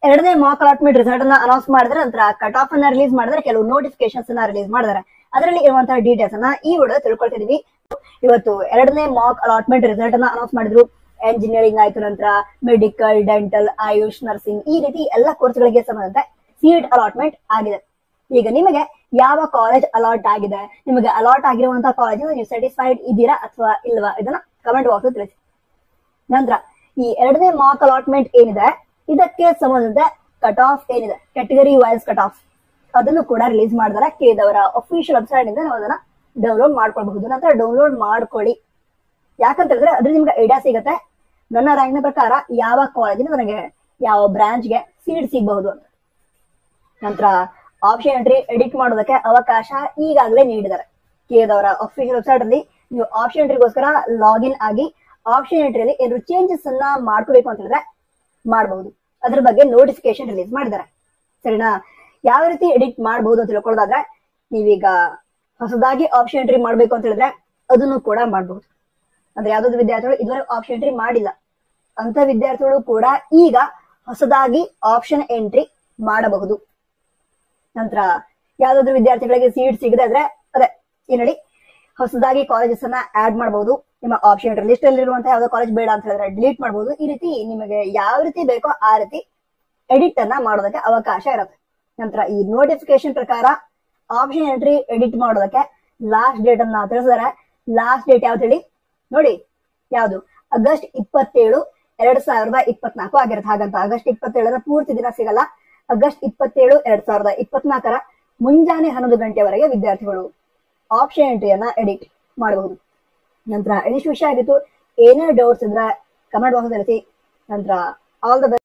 ಎರಡನೇ Mach allotment result ಅನ್ನ announce ಮಾಡಿದ್ರೆ ನಂತರ ಕಟ್ ಆಫ್ ಅನ್ನ ರಿಲೀಸ್ ಮಾಡಿದ್ರೆ ಕೆಲವು ನೋಟಿಫಿಕೇಶನ್ಸ್ ಅನ್ನ ರಿಲೀಸ್ ಮಾಡಿದಾರೆ. ಅದರಲ್ಲಿ ಇರುವಂತಹ ಡೀಟೇಲ್ಸ್ ಅನ್ನ ಈ ವಿಡಿಯೋ ತಿಳ್ಕೊಳ್ತಿದೀವಿ. ಇವತ್ತು ಎರಡನೇ ಮಾಕ್ ಅಲಾಟ್ಮೆಂಟ್ ರಿಸಲ್ಟ್ ಅನ್ನ ಅನೌನ್ಸ್ ಮಾಡಿದ್ರು. ಎಂಜಿನಿಯರಿಂಗ್ ಆಯ್ತು, ನಂತರ ಮೆಡಿಕಲ್, ಡೆಂಟಲ್, ಆಯುಷ್, ನರ್ಸಿಂಗ್ ಈ ರೀತಿ ಎಲ್ಲ ಕೋರ್ಸ್ಗಳಿಗೆ ಸಂಬಂಧಂತೆ ಸೀಟ್ ಅಲಾಟ್ಮೆಂಟ್ ಆಗಿದೆ. ಈಗ ನಿಮಗೆ ಯಾವ ಕಾಲೇಜ್ ಅಲಾಟ್ ಆಗಿದೆ, ನಿಮಗೆ ಅಲಾಟ್ ಆಗಿರುವಂತಹ ಕಾಲೇಜ್ ನೀವು ಸ್ಯಾಟಿಸ್ಫೈಡ್ ಇದ್ದೀರಾ ಅಥವಾ ಇಲ್ವಾ, ಇದನ್ನ ಕಮೆಂಟ್ ಬಾಕ್ಸ್ ತಿಳಿಸಿ. ನಂತರ ಈ ಎರಡನೇ ಮಾಕ್ ಅಲಾಟ್ಮೆಂಟ್ ಏನಿದೆ ಇದಕ್ಕೆ ಸಂಬಂಧಿಸಿದ ಕಟ್ ಆಫ್ ಏನಿದೆ, ಕ್ಯಾಟಗರಿ ವೈಸ್ ಕಟ್ ಆಫ್, ಅದನ್ನು ಕೂಡ ರಿಲೀಸ್ ಮಾಡಿದಾರೆ. ಕೇದವರ ಅಫಿಷಿಯಲ್ ವೆಬ್ಸೈಟ್ ಇಂದ ನಾವು ಅದನ್ನ ಡೌನ್ಲೋಡ್ ಮಾಡ್ಕೊಳ್ಬಹುದು. ನಂತರ ಡೌನ್ಲೋಡ್ ಮಾಡ್ಕೊಳ್ಳಿ, ಯಾಕಂತ ಹೇಳಿದ್ರೆ ಅದ್ರಲ್ಲಿ ನಿಮ್ಗೆ ಐಡಿಯಾ ಸಿಗುತ್ತೆ ನನ್ನ ರ್ಯಾಂಕ್ ನ ಪ್ರಕಾರ ಯಾವ ಕಾಲೇಜಿನ ನನಗೆ ಯಾವ ಬ್ರಾಂಚ್ಗೆ ಸೀಟ್ ಸಿಗಬಹುದು ಅಂತ. ನಂತರ ಆಪ್ಷನ್ ಎಂಟ್ರಿ ಎಡಿಟ್ ಮಾಡೋದಕ್ಕೆ ಅವಕಾಶ ಈಗಾಗಲೇ ನೀಡಿದ್ದಾರೆ. ಕೇದವರ ಅಫಿಷಿಯಲ್ ವೆಬ್ಸೈಟ್ ಅಲ್ಲಿ ನೀವು ಆಪ್ಷನ್ ಎಂಟ್ರಿಗೋಸ್ಕರ ಲಾಗಿನ್ ಆಗಿ ಆಪ್ಷನ್ ಎಂಟ್ರಿಯಲ್ಲಿ ಏನಾದ್ರು ಚೇಂಜಸ್ ಅನ್ನ ಮಾಡ್ಕೋಬೇಕು ಅಂತ ಹೇಳಿದ್ರೆ ಮಾಡಬಹುದು. ಅದ್ರ ಬಗ್ಗೆ ನೋಟಿಫಿಕೇಶನ್ ರಿಲೀಸ್ ಮಾಡಿದ್ದಾರೆ. ಸರಿನಾ? ಯಾವ ರೀತಿ ಎಡಿಟ್ ಮಾಡಬಹುದು ಅಂತ ತಿಳ್ಕೊಳ್ಳೋದಾದ್ರೆ ನೀವೀಗ ಹೊಸದಾಗಿ ಆಪ್ಷನ್ ಎಂಟ್ರಿ ಮಾಡ್ಬೇಕು ಅಂತ ಹೇಳಿದ್ರೆ ಅದನ್ನು ಕೂಡ ಮಾಡಬಹುದು. ಅಂದ್ರೆ ಯಾವ್ದಾದ್ರು ವಿದ್ಯಾರ್ಥಿಗಳು ಇದುವರೆಗೆ ಆಪ್ಷನ್ ಎಂಟ್ರಿ ಮಾಡಿಲ್ಲ ಅಂತ ವಿದ್ಯಾರ್ಥಿಗಳು ಕೂಡ ಈಗ ಹೊಸದಾಗಿ ಆಪ್ಷನ್ ಎಂಟ್ರಿ ಮಾಡಬಹುದು. ನಂತರ ಯಾವ್ದಾದ್ರು ವಿದ್ಯಾರ್ಥಿಗಳಿಗೆ ಸೀಟ್ ಸಿಗದೆ ಇದ್ರೆ ಅದೇ ಏನ್ ಹೊಸದಾಗಿ ಕಾಲೇಜಸ್ ಅನ್ನ ಆಡ್ ಮಾಡಬಹುದು. ನಿಮ್ಮ ಆಪ್ಷನ್ ಎಂಟ್ರಿ ಲಿಸ್ಟ್ ಅಲ್ಲಿ ಇರುವಂತಹ ಯಾವ್ದೋ ಕಾಲೇಜ್ ಬೇಡ ಅಂತ ಹೇಳಿದ್ರೆ ಡಿಲೀಟ್ ಮಾಡಬಹುದು. ಈ ರೀತಿ ನಿಮಗೆ ಯಾವ ರೀತಿ ಬೇಕೋ ಆ ರೀತಿ ಎಡಿಟ್ ಅನ್ನ ಮಾಡೋದಕ್ಕೆ ಅವಕಾಶ ಇರುತ್ತೆ. ನಂತರ ಈ ನೋಟಿಫಿಕೇಶನ್ ಪ್ರಕಾರ ಆಪ್ಷನ್ ಎಂಟ್ರಿ ಎಡಿಟ್ ಮಾಡೋದಕ್ಕೆ ಲಾಸ್ಟ್ ಡೇಟ್ ಅನ್ನ ತಿಳಿಸಿದರೆ. ಲಾಸ್ಟ್ ಡೇಟ್ ಯಾವ್ದು ಹೇಳಿ ನೋಡಿ, ಯಾವ್ದು ಆಗಸ್ಟ್ 27, 2024 ಆಗಿರುತ್ತೆ. ಹಾಗಂತ ಆಗಸ್ಟ್ 27 ಪೂರ್ತಿ ದಿನ ಸಿಗಲ್ಲ. ಆಗಸ್ಟ್ 27, 2024 ಮುಂಜಾನೆ 11 ಗಂಟೆವರೆಗೆ ವಿದ್ಯಾರ್ಥಿಗಳು ಆಪ್ಷನ್ ಎಂಟ್ರಿಯನ್ನ ಎಡಿಟ್ ಮಾಡಬಹುದು. ನಂತರ ಇಷ್ಟು ವಿಷಯ ಆಗಿತ್ತು. ಏನೇ ಡೌಟ್ಸ್ ಇದ್ರೆ ಕಮೆಂಟ್ ಬಾಕ್ಸ್ ತಿಳಿಸಿ. ನಂತರ ಆಲ್ ದ ಬೆಸ್ಟ್.